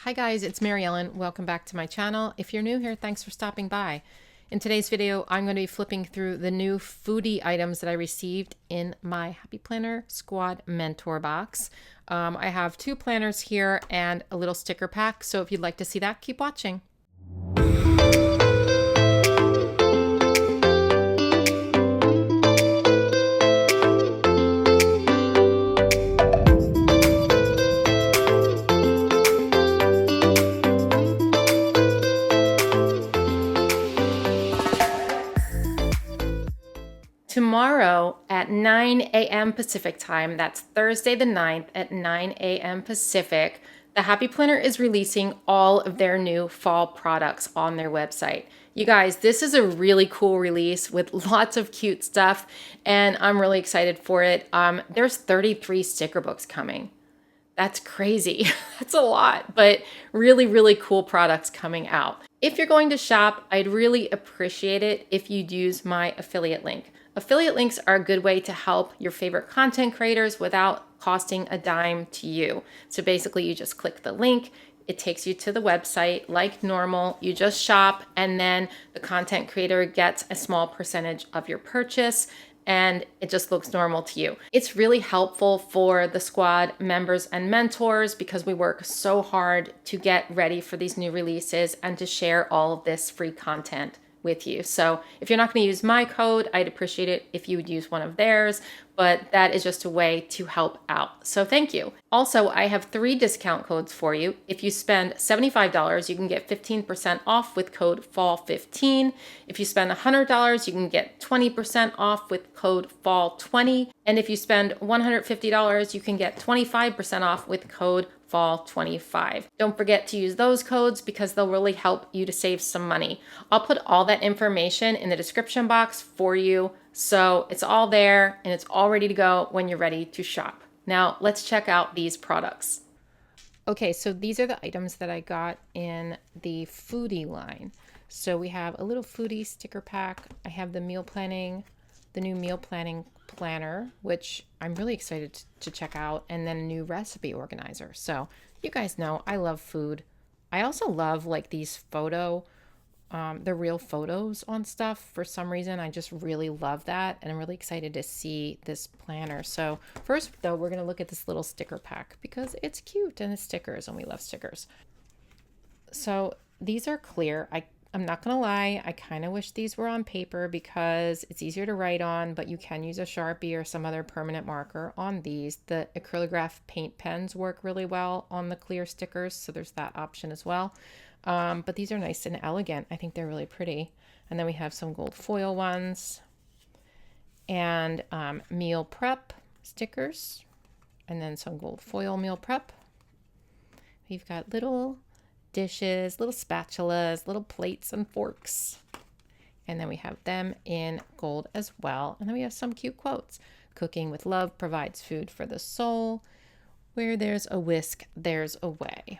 Hi guys, it's Mary Ellen. Welcome back to my channel. If you're new here, thanks for stopping by. In today's video, I'm going to be flipping through the new foodie items that I received in my Happy Planner Squad Mentor box. I have 2 planners here and a little sticker pack, so if you'd like to see that, keep watching. Tomorrow at 9 a.m. Pacific time, that's Thursday the 9th at 9 a.m. Pacific, the Happy Planner is releasing all of their new fall products on their website. You guys, this is a really cool release with lots of cute stuff, and I'm really excited for it. There's 33 sticker books coming. That's crazy. That's a lot, but really, really cool products coming out. If you're going to shop, I'd really appreciate it if you'd use my affiliate link. Affiliate links are a good way to help your favorite content creators without costing a dime to you. So basically you just click the link, it takes you to the website like normal, you just shop, and then the content creator gets a small percentage of your purchase, and it just looks normal to you. It's really helpful for the squad members and mentors because we work so hard to get ready for these new releases and to share all of this free content with you. So if you're not going to use my code, I'd appreciate it if you would use one of theirs, but that is just a way to help out. So thank you. Also, I have 3 discount codes for you. If you spend $75, you can get 15% off with code FALL15. If you spend $100, you can get 20% off with code FALL20. And if you spend $150, you can get 25% off with code Fall25. Don't forget to use those codes because they'll really help you to save some money. I'll put all that information in the description box for you, so it's all there and it's all ready to go when you're ready to shop. Now let's check out these products. Okay, so these are the items that I got in the Foodie line. So we have a little foodie sticker pack. I have the new meal planning planner, which I'm really excited to check out, and then a new recipe organizer. So you guys know I love food. I also love like these the real photos on stuff. For some reason, I just really love that, and I'm really excited to see this planner. So first though, we're gonna look at this little sticker pack because it's cute and it's stickers and we love stickers. So these are clear. I'm not gonna lie, I kind of wish these were on paper because it's easier to write on, but you can use a Sharpie or some other permanent marker on these. The acrylograph paint pens work really well on the clear stickers, so there's that option as well. But these are nice and elegant. I think they're really pretty. And then we have some gold foil ones and meal prep stickers, and then some gold foil meal prep. We've got little dishes, little spatulas, little plates and forks. And then we have them in gold as well. And then we have some cute quotes. Cooking with love provides food for the soul. Where there's a whisk, there's a way.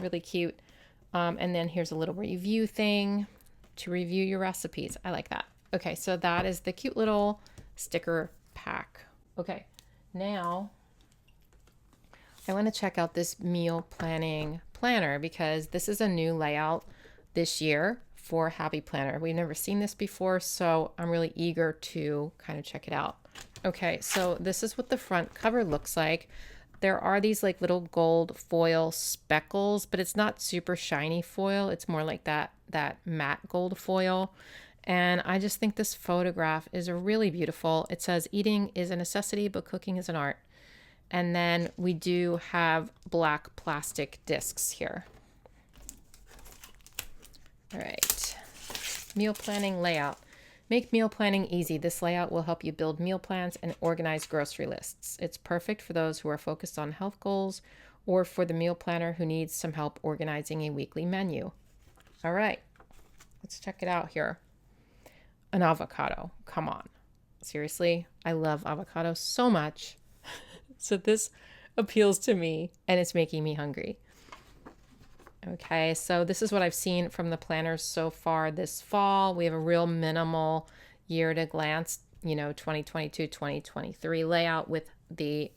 Really cute. And then here's a little review thing to review your recipes. I like that. Okay, so that is the cute little sticker pack. Okay, now I want to check out this meal planning planner because this is a new layout this year for Happy Planner. We've never seen this before, so I'm really eager to kind of check it out. Okay, so this is what the front cover looks like. There are these like little gold foil speckles, but it's not super shiny foil. It's more like that matte gold foil. And I just think this photograph is really beautiful. It says eating is a necessity, but cooking is an art. And then we do have black plastic discs here. All right, meal planning layout. Make meal planning easy. This layout will help you build meal plans and organize grocery lists. It's perfect for those who are focused on health goals or for the meal planner who needs some help organizing a weekly menu. All right, let's check it out here. An avocado, come on. Seriously, I love avocado so much. So this appeals to me and it's making me hungry. Okay, so this is what I've seen from the planners so far this fall. We have a real minimal year at a glance, 2022, 2023 layout with the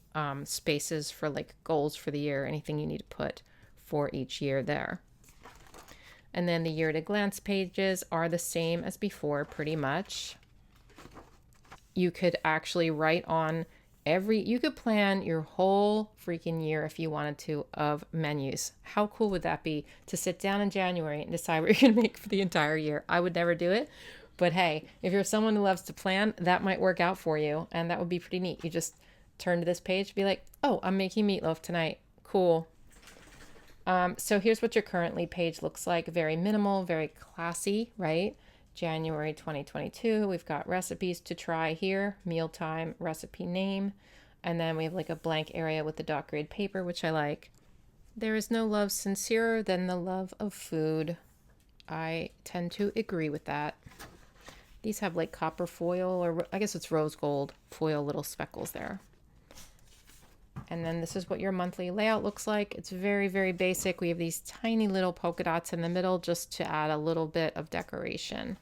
spaces for like goals for the year, anything you need to put for each year there. And then the year at a glance pages are the same as before, pretty much. You could actually write on you could plan your whole freaking year if you wanted to of menus. How cool would that be to sit down in January and decide what you're going to make for the entire year? I would never do it. But hey, if you're someone who loves to plan, that might work out for you. And that would be pretty neat. You just turn to this page and be like, oh, I'm making meatloaf tonight. Cool. So here's what your currently page looks like. Very minimal, very classy, right? January 2022, we've got recipes to try here, mealtime, recipe name, and then we have like a blank area with the dot grade paper, which I like. There is no love sincerer than the love of food. I tend to agree with that. These have like copper foil, or I guess it's rose gold foil little speckles there. And then this is what your monthly layout looks like. It's very, very basic. We have these tiny little polka dots in the middle just to add a little bit of decoration.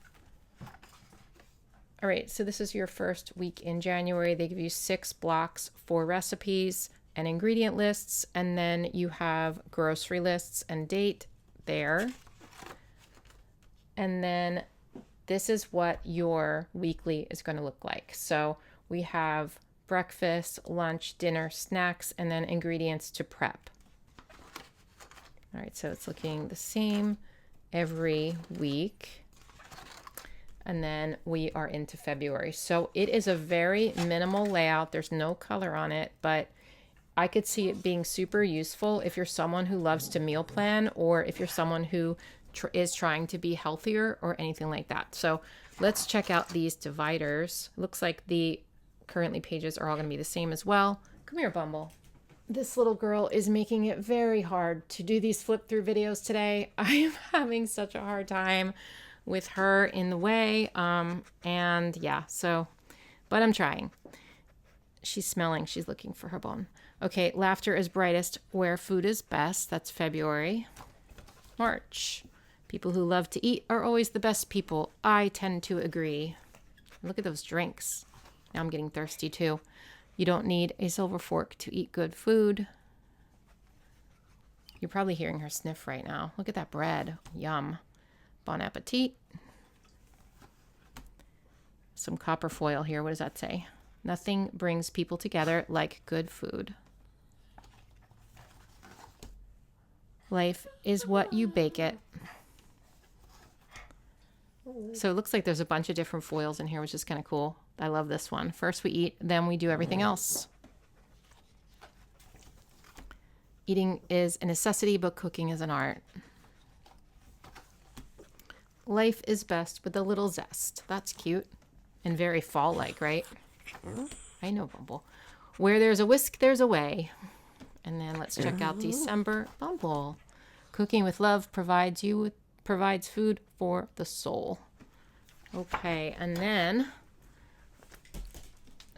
All right, so this is your first week in January. They give you 6 blocks for recipes and ingredient lists, and then you have grocery lists and date there. And then this is what your weekly is going to look like. So we have breakfast, lunch, dinner, snacks, and then ingredients to prep. All right, so it's looking the same every week. And then we are into February. So it is a very minimal layout. There's no color on it, but I could see it being super useful if you're someone who loves to meal plan, or if you're someone who is trying to be healthier or anything like that. So let's check out these dividers. Looks like the currently pages are all going to be the same as well. Come here, Bumble. This little girl is making it very hard to do these flip through videos today. I am having such a hard time with her in the way. And yeah, but I'm trying. She's smelling. She's looking for her bone. Okay, laughter is brightest where food is best. That's February. March. People who love to eat are always the best people. I tend to agree. Look at those drinks. Now I'm getting thirsty too. You don't need a silver fork to eat good food. You're probably hearing her sniff right now. Look at that bread. Yum. Bon appetit. Some copper foil here. What does that say? Nothing brings people together like good food. Life is what you bake it. So it looks like there's a bunch of different foils in here, which is kind of cool. I love this one. First we eat, then we do everything else. Eating is a necessity, but cooking is an art. Life is best with a little zest. That's cute and very fall-like, right? I know, Bumble. Where there's a whisk, there's a way. And then let's check out December. Bumble. Cooking with love provides food for the soul. Okay, and then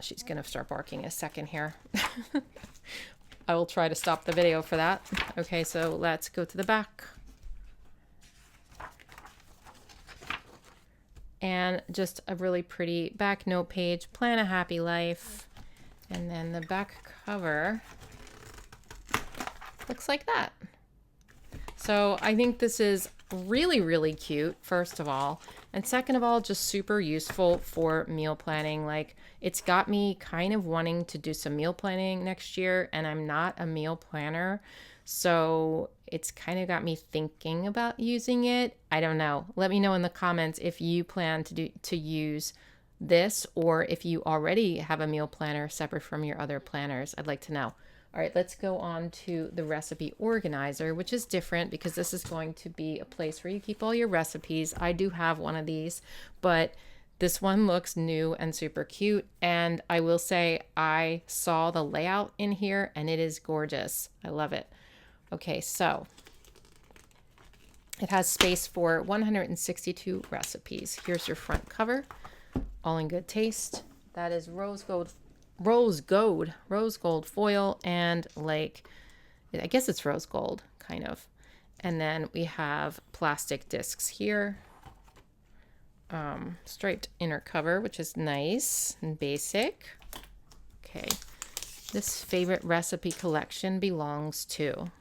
she's going to start barking in a second here. I will try to stop the video for that. Okay, so let's go to the back. And just a really pretty back note page, plan a happy life. And then the back cover looks like that. So I think this is really, really cute, first of all. And second of all, just super useful for meal planning. Like, it's got me kind of wanting to do some meal planning next year, and I'm not a meal planner. So it's kind of got me thinking about using it. I don't know. Let me know in the comments if you plan to use this, or if you already have a meal planner separate from your other planners. I'd like to know. All right, let's go on to the recipe organizer, which is different because this is going to be a place where you keep all your recipes. I do have one of these, but this one looks new and super cute. And I will say I saw the layout in here and it is gorgeous. I love it. Okay, so it has space for 162 recipes. Here's your front cover, all in good taste. That is rose gold foil, and like, I guess it's rose gold, kind of. And then we have plastic discs here. Striped inner cover, which is nice and basic. Okay, this favorite recipe collection belongs to.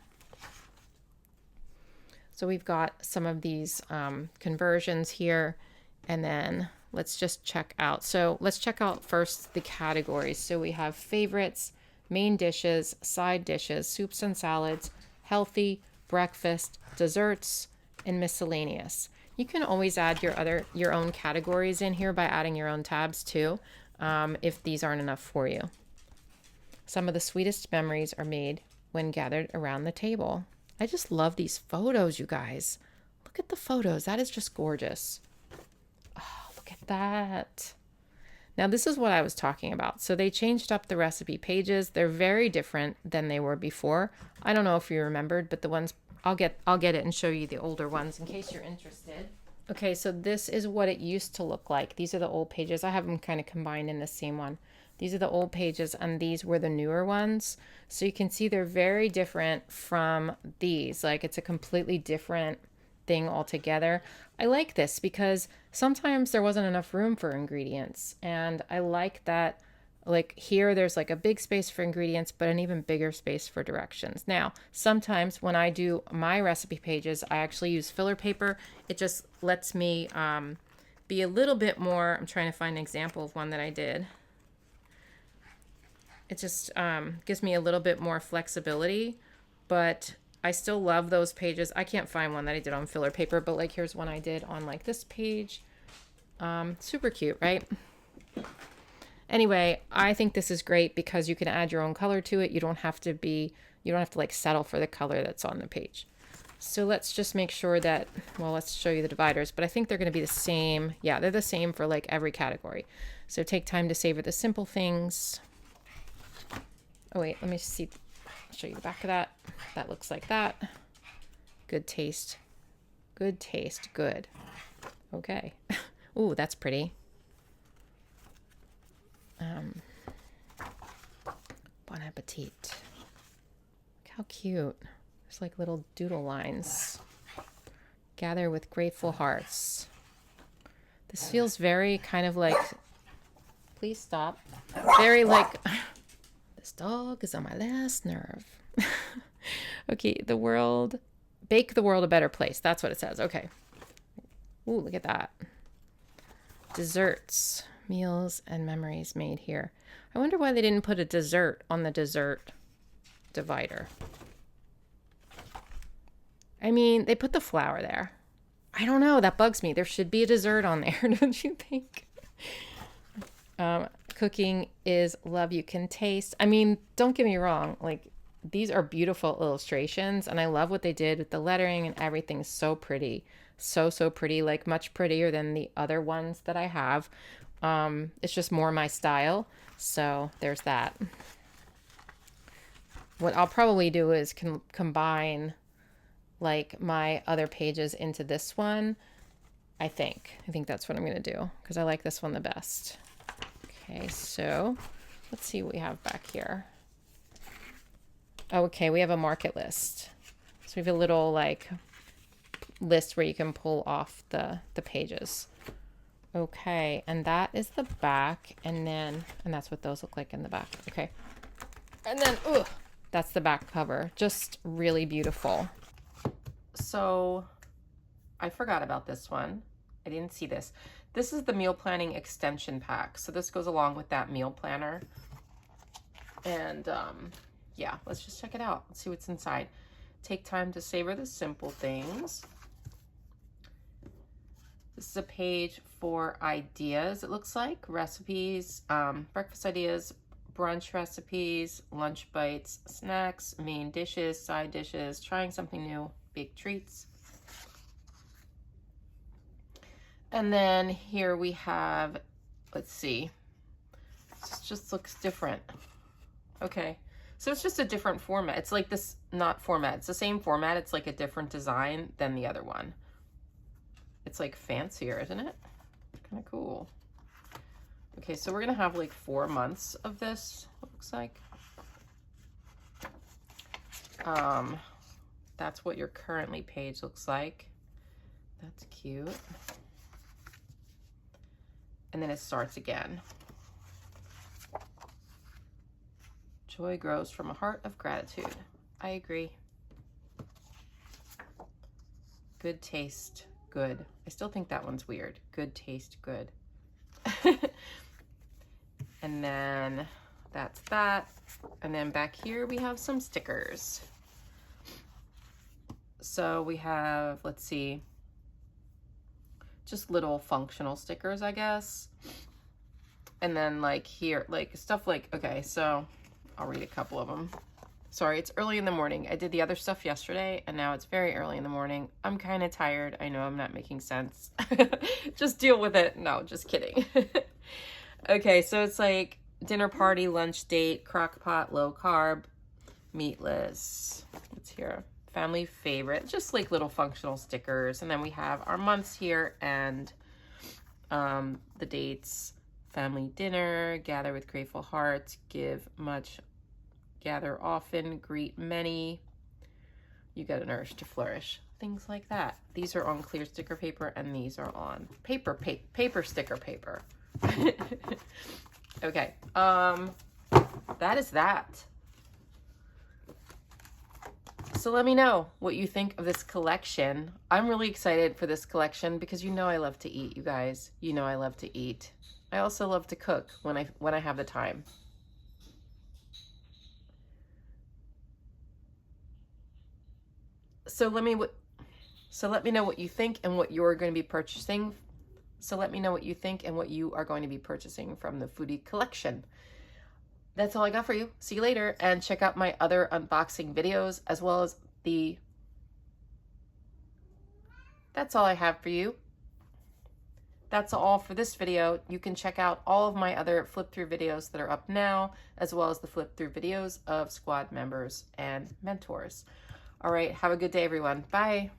So we've got some of these conversions here, and then let's just check out. So let's check out first the categories. So we have favorites, main dishes, side dishes, soups and salads, healthy, breakfast, desserts, and miscellaneous. You can always add your own categories in here by adding your own tabs too, if these aren't enough for you. Some of the sweetest memories are made when gathered around the table. I just love these photos, you guys. Look at the photos. That is just gorgeous. Oh, look at that. Now, this is what I was talking about. So they changed up the recipe pages. They're very different than they were before. I don't know if you remembered, but the ones I'll get it and show you the older ones in case you're interested. Okay, so this is what it used to look like. These are the old pages. I have them kind of combined in the same one. These are the old pages and these were the newer ones. So you can see they're very different from these. Like it's a completely different thing altogether. I like this because sometimes there wasn't enough room for ingredients. And I like that, like here, there's like a big space for ingredients, but an even bigger space for directions. Now, sometimes when I do my recipe pages, I actually use filler paper. It just lets me be a little bit more, I'm trying to find an example of one that I did. It just gives me a little bit more flexibility, but I still love those pages. I can't find one that I did on filler paper, but like here's one I did on like this page. Super cute, right? Anyway, I think this is great because you can add your own color to it. You don't have to like settle for the color that's on the page. So let's just make sure that, well, let's show you the dividers, but I think they're going to be the same. Yeah, they're the same for like every category. So take time to savor the simple things. Oh wait, let me see. I'll show you the back of that. That looks like that. Good taste. Good taste. Good. Okay. Ooh, that's pretty. Bon appetit. Look how cute. There's like little doodle lines. Gather with grateful hearts. This feels very kind of like, please stop. Very like, this dog is on my last nerve. Okay, bake the world a better place. That's what it says. Okay. Ooh, look at that. Desserts, meals, and memories made here. I wonder why they didn't put a dessert on the dessert divider. I mean, they put the flour there. I don't know. That bugs me. There should be a dessert on there, don't you think? Cooking is love you can taste. I mean, don't get me wrong. Like, these are beautiful illustrations, and I love what they did with the lettering and everything. So pretty. So pretty. Like, much prettier than the other ones that I have. It's just more my style. So there's that. What I'll probably do is combine like my other pages into this one. I think that's what I'm going to do because I like this one the best. Okay, so let's see what we have back here. Okay, we have a market list. So we have a little like list where you can pull off the pages. Okay, and that is the back, and that's what those look like in the back. Okay. And then that's the back cover. Just really beautiful. So I forgot about this one. I didn't see this. This is the meal planning extension pack. So this goes along with that meal planner. And yeah, let's just check it out. Let's see what's inside. Take time to savor the simple things. This is a page for ideas, it looks like. Recipes, breakfast ideas, brunch recipes, lunch bites, snacks, main dishes, side dishes, trying something new, big treats. And then here we have, let's see, this just looks different. Okay, so it's just a different format. It's like this, not format, it's the same format. It's like a different design than the other one. It's like fancier, isn't it? Kind of cool. Okay, so we're gonna have like 4 months of this, it looks like. That's what your currently page looks like. That's cute. And then it starts again. Joy grows from a heart of gratitude. I agree. Good taste good. I still think that one's weird. Good taste good. And then that's that. And then back here we have some stickers. So we have, let's see, just little functional stickers, I guess. And then like here, like stuff like, okay, so I'll read a couple of them. Sorry, it's early in the morning. I did the other stuff yesterday and now it's very early in the morning. I'm kind of tired. I know I'm not making sense. Just deal with it. No, just kidding. Okay, so it's like dinner party, lunch date, crock pot, low carb, meatless. What's here? Family favorite, just like little functional stickers. And then we have our months here and the dates: family dinner, gather with grateful hearts, give much, gather often, greet many, you get an urge to flourish, things like that. These are on clear sticker paper and these are on paper sticker paper. Okay, that is that. So let me know what you think of this collection. I'm really excited for this collection because you know I love to eat, you guys. You know I love to eat. I also love to cook when I have the time. So let me know what you think and what you're going to be purchasing. So let me know what you think and what you are going to be purchasing from the Foodie collection. That's all I got for you. See you later, and check out my other unboxing videos as well as that's all I have for you. That's all for this video. You can check out all of my other flip through videos that are up now, as well as the flip through videos of squad members and mentors. All right, have a good day, everyone. Bye.